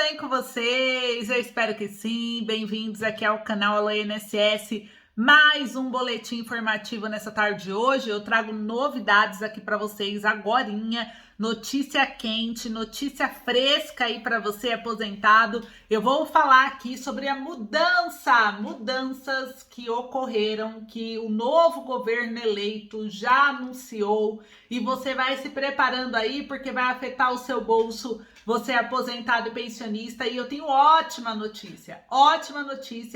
bem com vocês? Eu espero que sim. Bem-vindos aqui ao canal Alô INSS. Mais um boletim informativo nessa tarde de hoje. Eu trago novidades aqui para vocês agorinha. Notícia quente, notícia fresca aí para você aposentado. Eu vou falar aqui sobre a mudanças que ocorreram, que o novo governo eleito já anunciou, e você vai se preparando aí porque vai afetar o seu bolso. Você é aposentado e pensionista, e eu tenho ótima notícia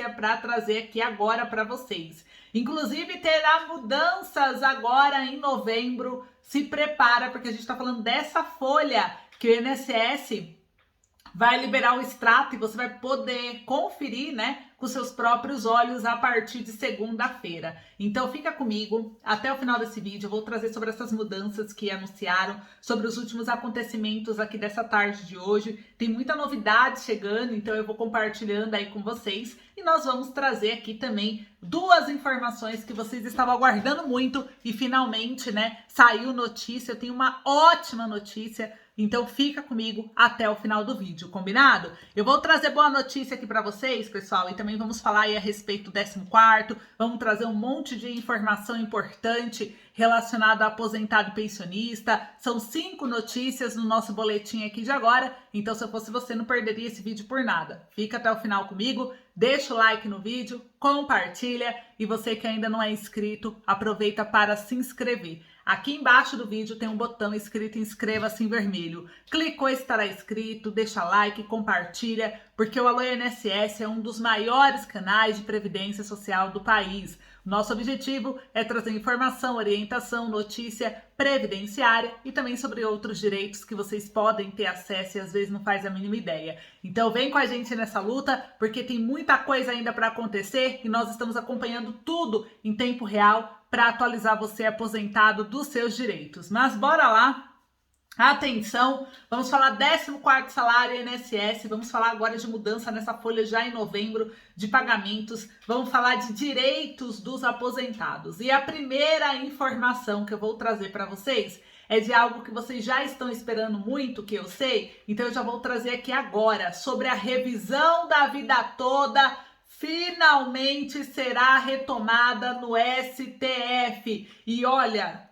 para trazer aqui agora para vocês. Inclusive terá mudanças agora em novembro. Se prepara, porque a gente está falando dessa folha que o INSS vai liberar o extrato e você vai poder conferir, né, com seus próprios olhos a partir de segunda-feira. Então fica comigo até o final desse vídeo. Eu vou trazer sobre essas mudanças que anunciaram, sobre os últimos acontecimentos aqui dessa tarde de hoje. Tem muita novidade chegando, então eu vou compartilhando aí com vocês. E nós vamos trazer aqui também duas informações que vocês estavam aguardando muito e finalmente, né, saiu notícia. Eu tenho uma ótima notícia. Então fica comigo até o final do vídeo, combinado? Eu vou trazer boa notícia aqui para vocês, pessoal, e também vamos falar aí a respeito do 14º, vamos trazer um monte de informação importante relacionada a aposentado e pensionista. São 5 notícias no nosso boletim aqui de agora, então se eu fosse você não perderia esse vídeo por nada. Fica até o final comigo, deixa o like no vídeo, compartilha, e você que ainda não é inscrito, aproveita para se inscrever. Aqui embaixo do vídeo tem um botão escrito inscreva-se em vermelho. Clicou, estará inscrito, deixa like, compartilha, porque o Alô INSS é um dos maiores canais de previdência social do país. Nosso objetivo é trazer informação, orientação, notícia previdenciária e também sobre outros direitos que vocês podem ter acesso e às vezes não faz a mínima ideia. Então vem com a gente nessa luta, porque tem muita coisa ainda para acontecer e nós estamos acompanhando tudo em tempo real para atualizar você aposentado dos seus direitos. Mas bora lá! Atenção, vamos falar 14º salário INSS, vamos falar agora de mudança nessa folha já em novembro de pagamentos, vamos falar de direitos dos aposentados. E a primeira informação que eu vou trazer para vocês é de algo que vocês já estão esperando muito, que eu sei, então eu já vou trazer aqui agora sobre a revisão da vida toda. Finalmente será retomada no STF. E olha,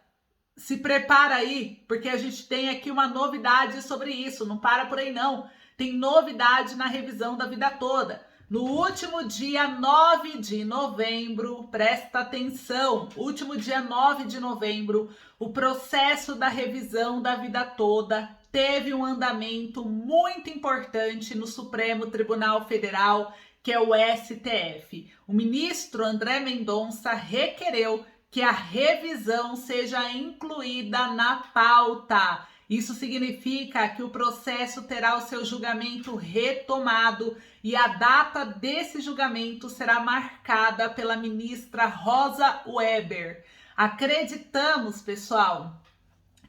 se prepara aí, porque a gente tem aqui uma novidade sobre isso. Não para por aí não. Tem novidade na revisão da vida toda. No último dia 9 de novembro, presta atenção, último dia 9 de novembro, o processo da revisão da vida toda teve um andamento muito importante no Supremo Tribunal Federal, que é o STF. O ministro André Mendonça requereu que a revisão seja incluída na pauta. Isso significa que o processo terá o seu julgamento retomado e a data desse julgamento será marcada pela ministra Rosa Weber. Acreditamos, pessoal,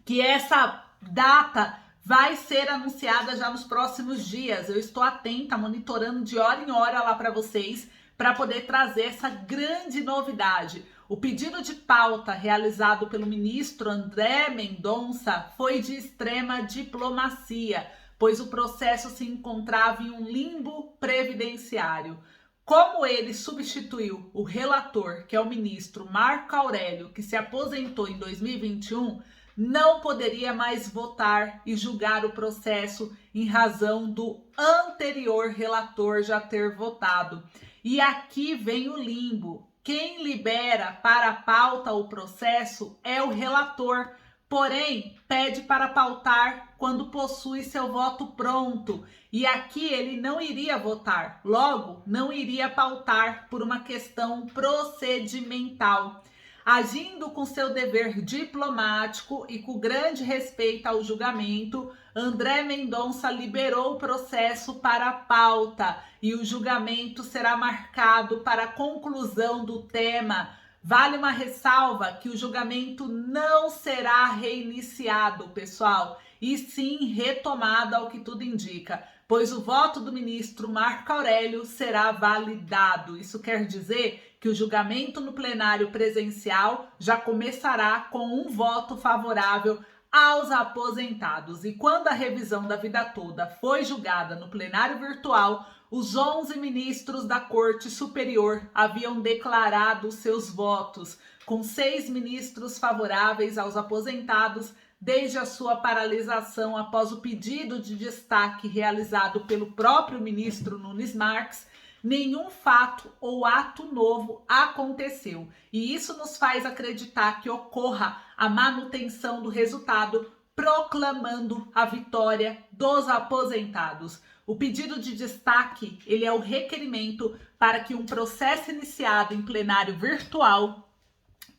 que essa data vai ser anunciada já nos próximos dias. Eu estou atenta, monitorando de hora em hora lá para vocês, para poder trazer essa grande novidade. O pedido de pauta realizado pelo ministro André Mendonça foi de extrema diplomacia, pois o processo se encontrava em um limbo previdenciário. Como ele substituiu o relator, que é o ministro Marco Aurélio, que se aposentou em 2021, não poderia mais votar e julgar o processo em razão do anterior relator já ter votado. E aqui vem o limbo. Quem libera para a pauta o processo é o relator, porém pede para pautar quando possui seu voto pronto. E aqui ele não iria votar, logo não iria pautar por uma questão procedimental. Agindo com seu dever diplomático e com grande respeito ao julgamento, André Mendonça liberou o processo para a pauta e o julgamento será marcado para a conclusão do tema. Vale uma ressalva que o julgamento não será reiniciado, pessoal, e sim retomado ao que tudo indica, pois o voto do ministro Marco Aurélio será validado. Isso quer dizer que o julgamento no plenário presencial já começará com um voto favorável aos aposentados. E quando a revisão da vida toda foi julgada no plenário virtual, os 11 ministros da Corte Superior haviam declarado seus votos, com 6 ministros favoráveis aos aposentados, desde a sua paralisação após o pedido de destaque realizado pelo próprio ministro Nunes Marques. Nenhum fato ou ato novo aconteceu, e isso nos faz acreditar que ocorra a manutenção do resultado, proclamando a vitória dos aposentados. O pedido de destaque, ele é o requerimento para que um processo iniciado em plenário virtual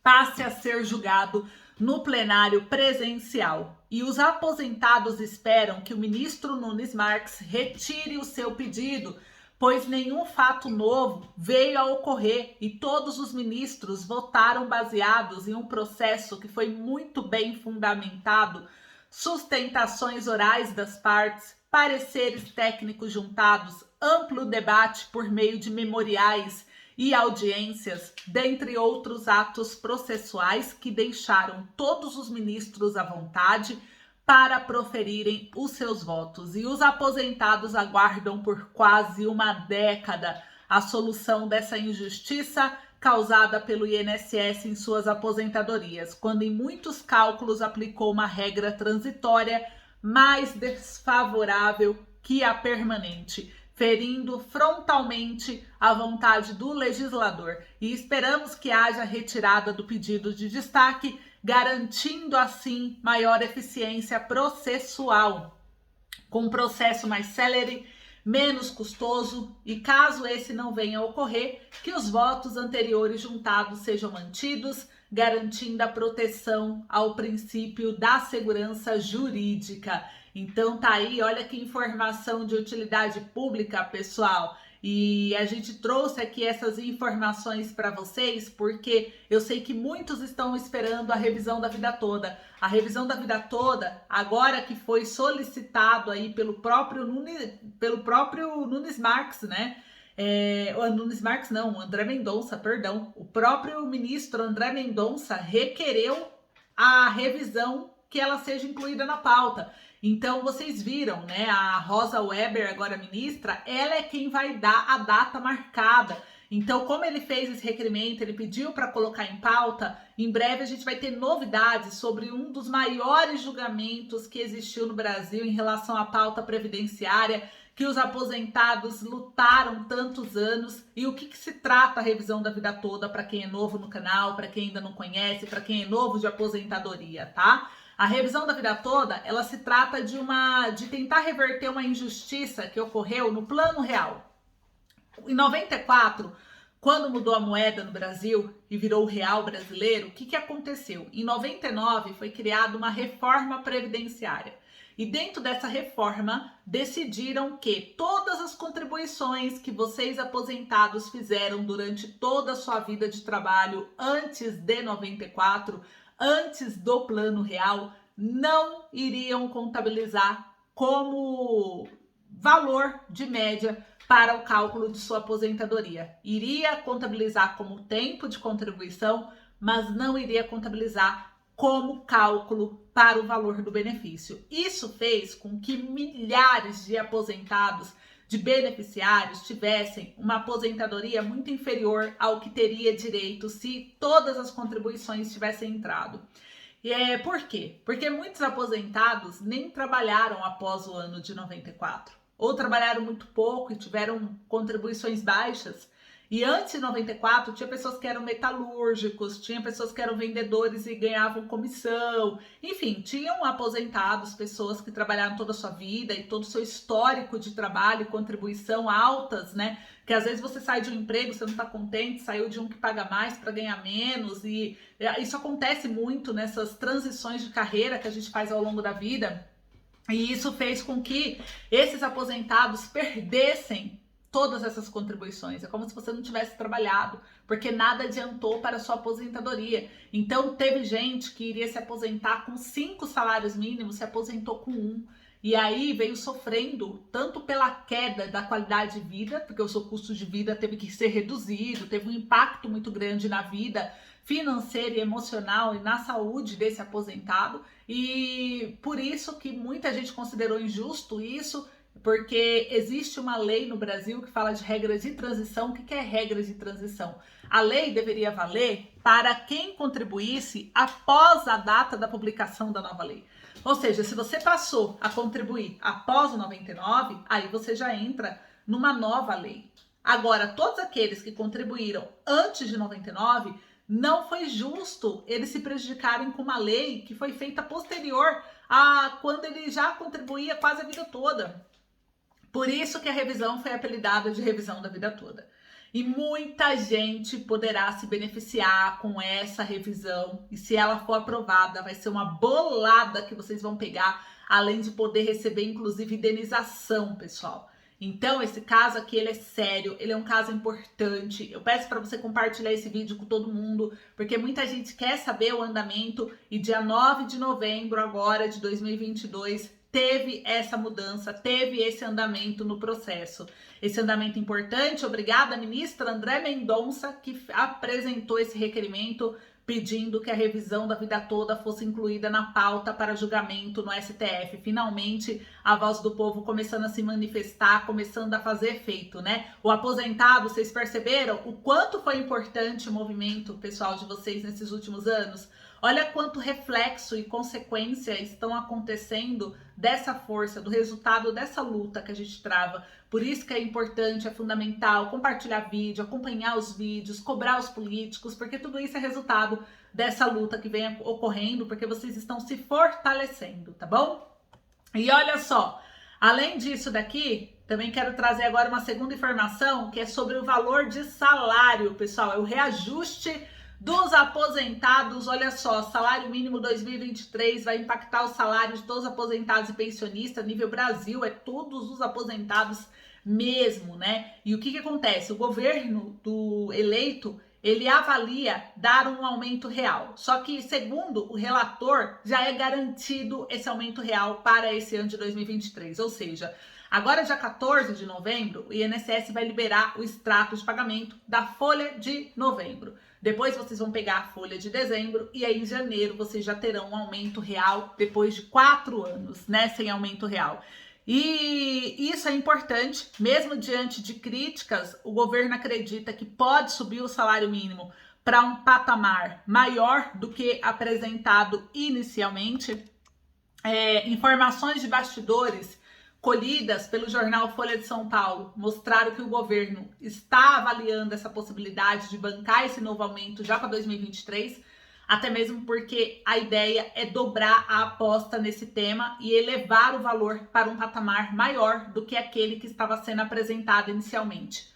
passe a ser julgado no plenário presencial. E os aposentados esperam que o ministro Nunes Marques retire o seu pedido, pois nenhum fato novo veio a ocorrer e todos os ministros votaram baseados em um processo que foi muito bem fundamentado, sustentações orais das partes, pareceres técnicos juntados, amplo debate por meio de memoriais e audiências, dentre outros atos processuais que deixaram todos os ministros à vontade para proferirem os seus votos. E os aposentados aguardam por quase uma década a solução dessa injustiça causada pelo INSS em suas aposentadorias, quando em muitos cálculos aplicou uma regra transitória mais desfavorável que a permanente, ferindo frontalmente a vontade do legislador. E esperamos que haja retirada do pedido de destaque, garantindo assim maior eficiência processual, com um processo mais célere, menos custoso, e caso esse não venha a ocorrer, que os votos anteriores juntados sejam mantidos, garantindo a proteção ao princípio da segurança jurídica. Então tá aí, olha que informação de utilidade pública, pessoal. E a gente trouxe aqui essas informações para vocês porque eu sei que muitos estão esperando a revisão da vida toda. A revisão da vida toda, agora que foi solicitado aí pelo próprio Nunes Marques, né? Nunes Marques não, André Mendonça, perdão. O próprio ministro André Mendonça requereu a revisão que ela seja incluída na pauta. Então, vocês viram, né? A Rosa Weber, agora ministra, ela é quem vai dar a data marcada. Então, como ele fez esse requerimento, ele pediu para colocar em pauta, em breve a gente vai ter novidades sobre um dos maiores julgamentos que existiu no Brasil em relação à pauta previdenciária, que os aposentados lutaram tantos anos, e o que se trata a revisão da vida toda para quem é novo no canal, para quem ainda não conhece, para quem é novo de aposentadoria, tá? A revisão da vida toda, ela se trata de tentar reverter uma injustiça que ocorreu no plano real. Em 94, quando mudou a moeda no Brasil e virou o real brasileiro, o que aconteceu? Em 99 foi criada uma reforma previdenciária. E dentro dessa reforma, decidiram que todas as contribuições que vocês aposentados fizeram durante toda a sua vida de trabalho antes de 94, antes do plano real, não iriam contabilizar como valor de média para o cálculo de sua aposentadoria. Iria contabilizar como tempo de contribuição, mas não iria contabilizar como cálculo para o valor do benefício. Isso fez com que milhares de aposentados, de beneficiários, tivessem uma aposentadoria muito inferior ao que teria direito se todas as contribuições tivessem entrado. Por quê? Porque muitos aposentados nem trabalharam após o ano de 94, ou trabalharam muito pouco e tiveram contribuições baixas. E antes de 94, tinha pessoas que eram metalúrgicos, tinha pessoas que eram vendedores e ganhavam comissão. Enfim, tinham aposentados, pessoas que trabalharam toda a sua vida e todo o seu histórico de trabalho e contribuição altas, né? Que às vezes você sai de um emprego, você não está contente, saiu de um que paga mais para ganhar menos. E isso acontece muito nessas transições de carreira que a gente faz ao longo da vida. E isso fez com que esses aposentados perdessem todas essas contribuições. É como se você não tivesse trabalhado, porque nada adiantou para a sua aposentadoria. Então, teve gente que iria se aposentar com 5 salários mínimos, se aposentou com 1. E aí veio sofrendo tanto pela queda da qualidade de vida, porque o seu custo de vida teve que ser reduzido, teve um impacto muito grande na vida financeira e emocional e na saúde desse aposentado, e por isso que muita gente considerou injusto isso, porque existe uma lei no Brasil que fala de regras de transição. O que é regras de transição? A lei deveria valer para quem contribuísse após a data da publicação da nova lei. Ou seja, se você passou a contribuir após o 99, aí você já entra numa nova lei. Agora, todos aqueles que contribuíram antes de 99, não foi justo eles se prejudicarem com uma lei que foi feita posterior a quando ele já contribuía quase a vida toda. Por isso que a revisão foi apelidada de revisão da vida toda. E muita gente poderá se beneficiar com essa revisão. E se ela for aprovada, vai ser uma bolada que vocês vão pegar, além de poder receber, inclusive, indenização, pessoal. Então, esse caso aqui, ele é sério, ele é um caso importante. Eu peço para você compartilhar esse vídeo com todo mundo, porque muita gente quer saber o andamento. E dia 9 de novembro, agora, de 2022, teve essa mudança, teve esse andamento no processo. Esse andamento importante, obrigada, ministra André Mendonça, que apresentou esse requerimento pedindo que a revisão da vida toda fosse incluída na pauta para julgamento no STF. Finalmente, a voz do povo começando a se manifestar, começando a fazer efeito, né? O aposentado, vocês perceberam o quanto foi importante o movimento, pessoal, de vocês nesses últimos anos? Olha quanto reflexo e consequência estão acontecendo dessa força, do resultado dessa luta que a gente trava. Por isso que é importante, é fundamental compartilhar vídeo, acompanhar os vídeos, cobrar os políticos, porque tudo isso é resultado dessa luta que vem ocorrendo, porque vocês estão se fortalecendo, tá bom? E olha só, além disso daqui, também quero trazer agora uma segunda informação, que é sobre o valor de salário, pessoal, é o reajuste dos aposentados. Olha só, salário mínimo 2023 vai impactar o salário de todos os aposentados e pensionistas, nível Brasil, é todos os aposentados mesmo, né? E o que acontece? O governo do eleito, ele avalia dar um aumento real. Só que, segundo o relator, já é garantido esse aumento real para esse ano de 2023. Ou seja, agora, dia 14 de novembro, o INSS vai liberar o extrato de pagamento da folha de novembro. Depois vocês vão pegar a folha de dezembro e aí em janeiro vocês já terão um aumento real depois de 4 anos, né, sem aumento real. E isso é importante, mesmo diante de críticas, o governo acredita que pode subir o salário mínimo para um patamar maior do que apresentado inicialmente. Informações de bastidores colhidas pelo jornal Folha de São Paulo mostraram que o governo está avaliando essa possibilidade de bancar esse novo aumento já para 2023, até mesmo porque a ideia é dobrar a aposta nesse tema e elevar o valor para um patamar maior do que aquele que estava sendo apresentado inicialmente.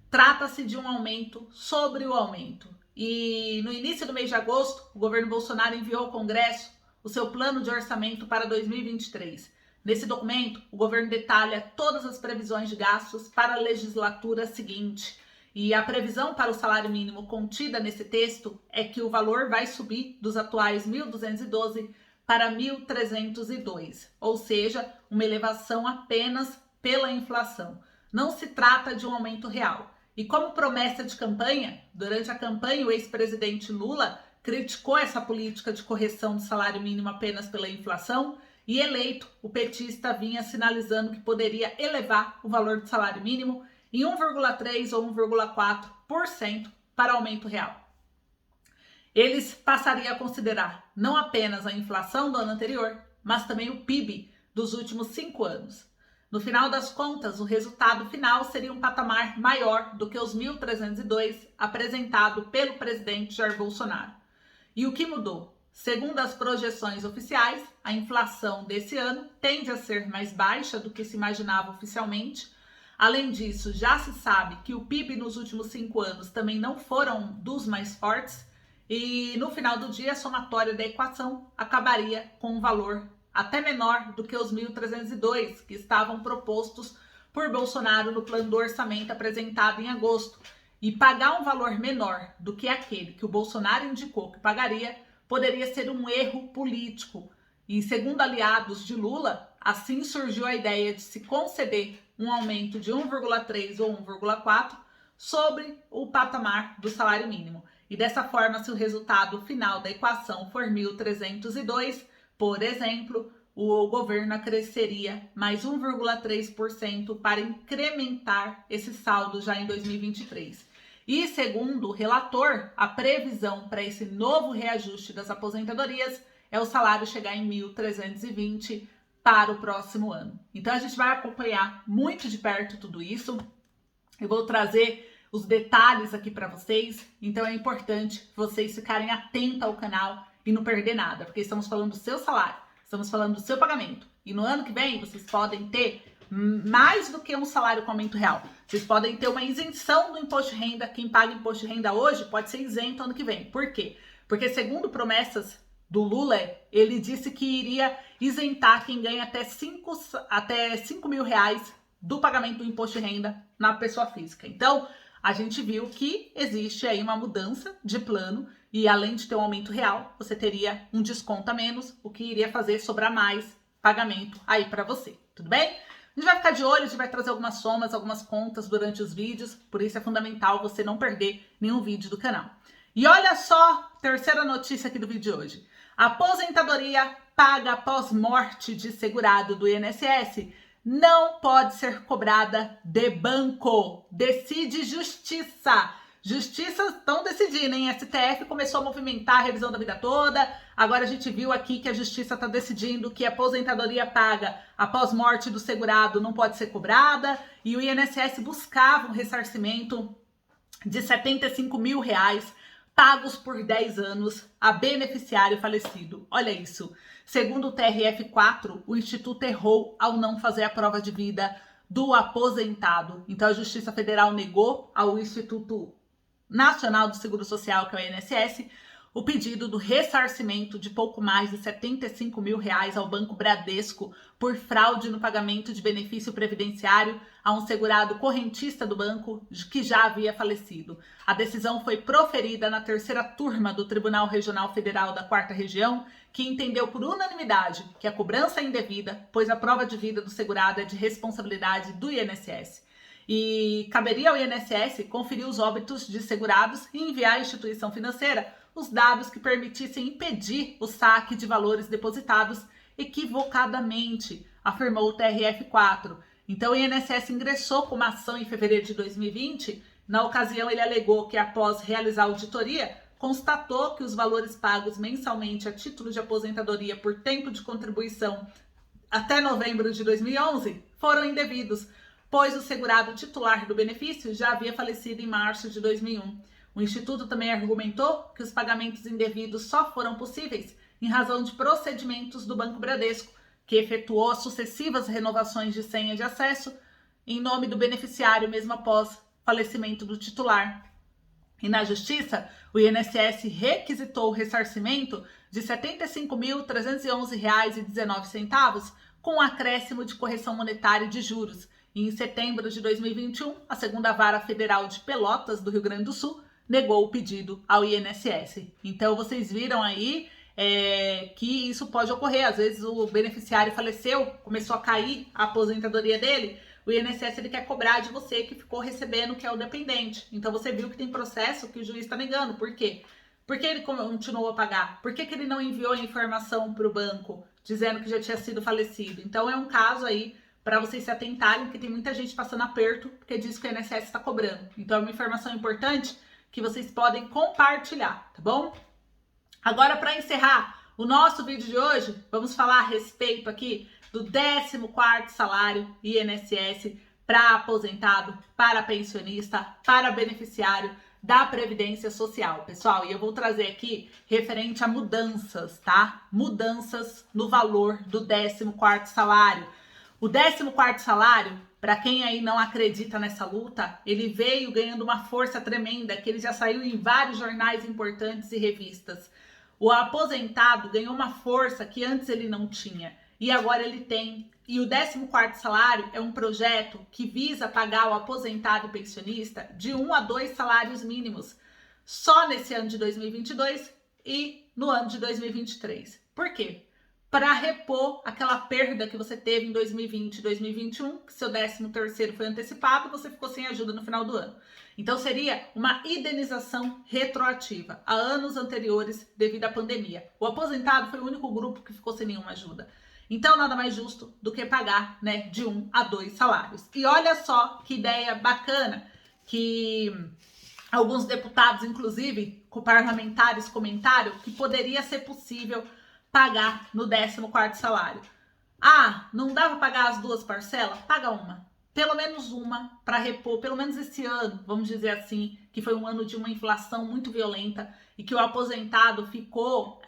Trata-se de um aumento sobre o aumento. E no início do mês de agosto, o governo Bolsonaro enviou ao Congresso o seu plano de orçamento para 2023. Nesse documento, o governo detalha todas as previsões de gastos para a legislatura seguinte. E a previsão para o salário mínimo contida nesse texto é que o valor vai subir dos atuais 1.212 para 1.302, ou seja, uma elevação apenas pela inflação. Não se trata de um aumento real. E como promessa de campanha, durante a campanha o ex-presidente Lula criticou essa política de correção do salário mínimo apenas pela inflação. E eleito, o petista vinha sinalizando que poderia elevar o valor do salário mínimo em 1,3% ou 1,4% para aumento real. Eles passariam a considerar não apenas a inflação do ano anterior, mas também o PIB dos últimos 5 anos. No final das contas, o resultado final seria um patamar maior do que os 1.302 apresentado pelo presidente Jair Bolsonaro. E o que mudou? Segundo as projeções oficiais, a inflação desse ano tende a ser mais baixa do que se imaginava oficialmente. Além disso, já se sabe que o PIB nos últimos 5 anos também não foram dos mais fortes e no final do dia a somatória da equação acabaria com um valor até menor do que os 1.302 que estavam propostos por Bolsonaro no plano do orçamento apresentado em agosto. E pagar um valor menor do que aquele que o Bolsonaro indicou que pagaria poderia ser um erro político. E segundo aliados de Lula, assim surgiu a ideia de se conceder um aumento de 1,3 ou 1,4 sobre o patamar do salário mínimo. E dessa forma, se o resultado final da equação for 1.302, por exemplo, o governo acresceria mais 1,3% para incrementar esse saldo já em 2023. E segundo o relator, a previsão para esse novo reajuste das aposentadorias é o salário chegar em 1.320 para o próximo ano. Então a gente vai acompanhar muito de perto tudo isso. Eu vou trazer os detalhes aqui para vocês, então é importante vocês ficarem atentos ao canal e não perder nada, porque estamos falando do seu salário, estamos falando do seu pagamento. E no ano que vem vocês podem ter mais do que um salário com aumento real. Vocês podem ter uma isenção do imposto de renda. Quem paga imposto de renda hoje pode ser isento ano que vem. Por quê? Porque segundo promessas do Lula, ele disse que iria isentar quem ganha até 5 mil reais do pagamento do imposto de renda na pessoa física. Então, a gente viu que existe aí uma mudança de plano e além de ter um aumento real, você teria um desconto a menos, o que iria fazer sobrar mais pagamento aí para você, tudo bem? A gente vai ficar de olho, a gente vai trazer algumas somas, algumas contas durante os vídeos, por isso é fundamental você não perder nenhum vídeo do canal. E olha só, terceira notícia aqui do vídeo de hoje. A aposentadoria paga após morte de segurado do INSS não pode ser cobrada de banco. Decide justiça. Justiça estão decidindo, hein? STF começou a movimentar a revisão da vida toda. Agora a gente viu aqui que a justiça está decidindo que a aposentadoria paga após morte do segurado não pode ser cobrada. E o INSS buscava um ressarcimento de 75 mil reais pagos por 10 anos a beneficiário falecido. Olha isso. Segundo o TRF4, o Instituto errou ao não fazer a prova de vida do aposentado. Então, a Justiça Federal negou ao Instituto Nacional do Seguro Social, que é o INSS, o pedido do ressarcimento de pouco mais de 75 mil reais ao Banco Bradesco por fraude no pagamento de benefício previdenciário a um segurado correntista do banco que já havia falecido. A decisão foi proferida na terceira turma do Tribunal Regional Federal da 4ª Região, que entendeu por unanimidade que a cobrança é indevida, pois a prova de vida do segurado é de responsabilidade do INSS. E caberia ao INSS conferir os óbitos de segurados e enviar à instituição financeira os dados que permitissem impedir o saque de valores depositados equivocadamente, afirmou o TRF4. Então, o INSS ingressou com uma ação em fevereiro de 2020. Na ocasião, ele alegou que, após realizar a auditoria, constatou que os valores pagos mensalmente a título de aposentadoria por tempo de contribuição até novembro de 2011 foram indevidos, pois o segurado titular do benefício já havia falecido em março de 2001. O Instituto também argumentou que os pagamentos indevidos só foram possíveis em razão de procedimentos do Banco Bradesco, que efetuou sucessivas renovações de senha de acesso em nome do beneficiário mesmo após falecimento do titular. E na Justiça, o INSS requisitou o ressarcimento de R$ 75.311,19 com acréscimo de correção monetária e de juros. E em setembro de 2021, a segunda Vara Federal de Pelotas, do Rio Grande do Sul, negou o pedido ao INSS. Então, vocês viram aí que isso pode ocorrer. Às vezes, o beneficiário faleceu, começou a cair a aposentadoria dele, o INSS ele quer cobrar de você que ficou recebendo, que é o dependente. Então, você viu que tem processo que o juiz está negando. Por quê? Por que ele continuou a pagar? Por que ele não enviou a informação para o banco dizendo que já tinha sido falecido? Então, é um caso aí para vocês se atentarem, porque tem muita gente passando aperto porque diz que o INSS está cobrando. Então, é uma informação importante que vocês podem compartilhar, tá bom? Agora, para encerrar o nosso vídeo de hoje, vamos falar a respeito aqui do 14º salário INSS para aposentado, para pensionista, para beneficiário da Previdência Social, pessoal. E eu vou trazer aqui referente a mudanças, tá? Mudanças no valor do 14º salário. O 14º salário, para quem aí não acredita nessa luta, ele veio ganhando uma força tremenda, que ele já saiu em vários jornais importantes e revistas. O aposentado ganhou uma força que antes ele não tinha e agora ele tem. E o 14º salário é um projeto que visa pagar o aposentado e pensionista de 1 a 2 salários mínimos só nesse ano de 2022 e no ano de 2023. Por quê? para repor aquela perda que você teve em 2020 e 2021, que seu 13º foi antecipado, você ficou sem ajuda no final do ano. Então seria uma indenização retroativa a anos anteriores devido à pandemia. O aposentado foi o único grupo que ficou sem nenhuma ajuda. Então nada mais justo do que pagar, né, de 1 a 2 salários. E olha só que ideia bacana que alguns deputados, inclusive, parlamentares, comentaram que poderia ser possível pagar no 14º salário. Ah, não dá para pagar as 2 parcelas? Paga uma. Pelo menos uma para repor, pelo menos esse ano, vamos dizer assim, que foi um ano de uma inflação muito violenta e que o aposentado ficou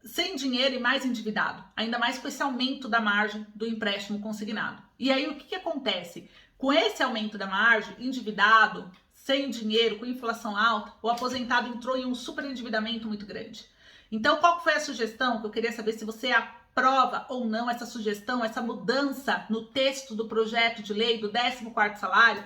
sem dinheiro e mais endividado, ainda mais com esse aumento da margem do empréstimo consignado. E aí o que acontece? Com esse aumento da margem, endividado, sem dinheiro, com inflação alta, o aposentado entrou em um superendividamento muito grande. Então, qual foi a sugestão que eu queria saber se você aprova ou não essa sugestão, essa mudança no texto do projeto de lei do 14º salário,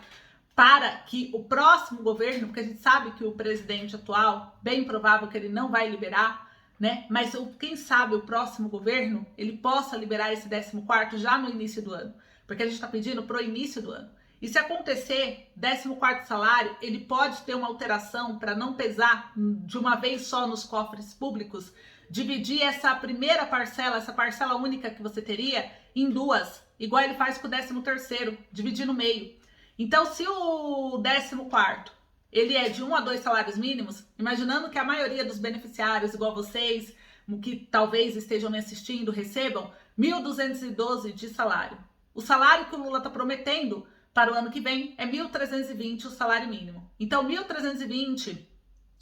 para que o próximo governo, porque a gente sabe que o presidente atual, bem provável que ele não vai liberar, né? Mas quem sabe o próximo governo, ele possa liberar esse 14º já no início do ano, porque a gente está pedindo para o início do ano. E se acontecer, 14º salário, ele pode ter uma alteração para não pesar de uma vez só nos cofres públicos, dividir essa primeira parcela, essa parcela única que você teria, em 2, igual ele faz com o 13º, dividir no meio. Então, se o 14º, ele é de 1 a 2 salários mínimos, imaginando que a maioria dos beneficiários, igual vocês, que talvez estejam me assistindo, recebam 1.212 de salário. O salário que o Lula está prometendo para o ano que vem é 1.320 o salário mínimo. Então, 1.320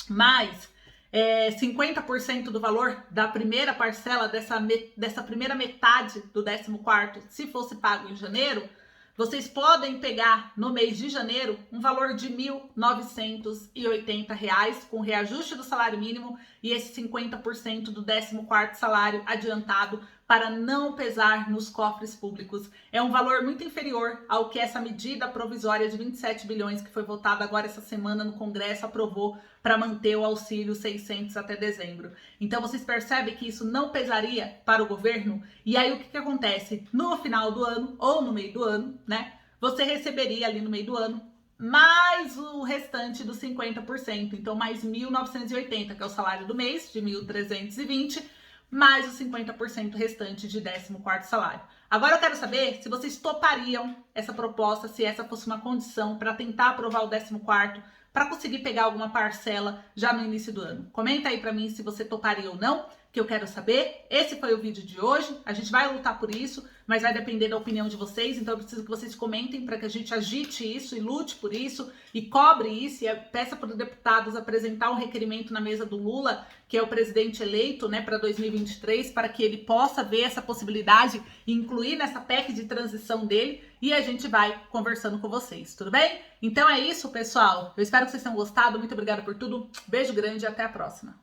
mais 50% do valor da primeira parcela dessa primeira metade do 14º, se fosse pago em janeiro, vocês podem pegar no mês de janeiro um valor de R$ 1.980 com reajuste do salário mínimo e esse 50% do 14º salário adiantado para não pesar nos cofres públicos. É um valor muito inferior ao que essa medida provisória de 27 bilhões que foi votada agora essa semana no Congresso aprovou para manter o auxílio 600 até dezembro. Então vocês percebem que isso não pesaria para o governo? E aí o que acontece? No final do ano ou no meio do ano, né? Você receberia ali no meio do ano mais o restante dos 50%. Então mais 1.980, que é o salário do mês, de 1.320, mais os 50% restante de 14º salário. Agora eu quero saber se vocês topariam essa proposta, se essa fosse uma condição para tentar aprovar o 14º, para conseguir pegar alguma parcela já no início do ano. Comenta aí para mim se você toparia ou não, que eu quero saber. Esse foi o vídeo de hoje, a gente vai lutar por isso, mas vai depender da opinião de vocês, então eu preciso que vocês comentem para que a gente agite isso e lute por isso e cobre isso e peça para os deputados apresentar um requerimento na mesa do Lula, que é o presidente eleito, né, para 2023, para que ele possa ver essa possibilidade e incluir nessa PEC de transição dele, e a gente vai conversando com vocês, tudo bem? Então é isso, pessoal. Eu espero que vocês tenham gostado, muito obrigada por tudo, beijo grande e até a próxima.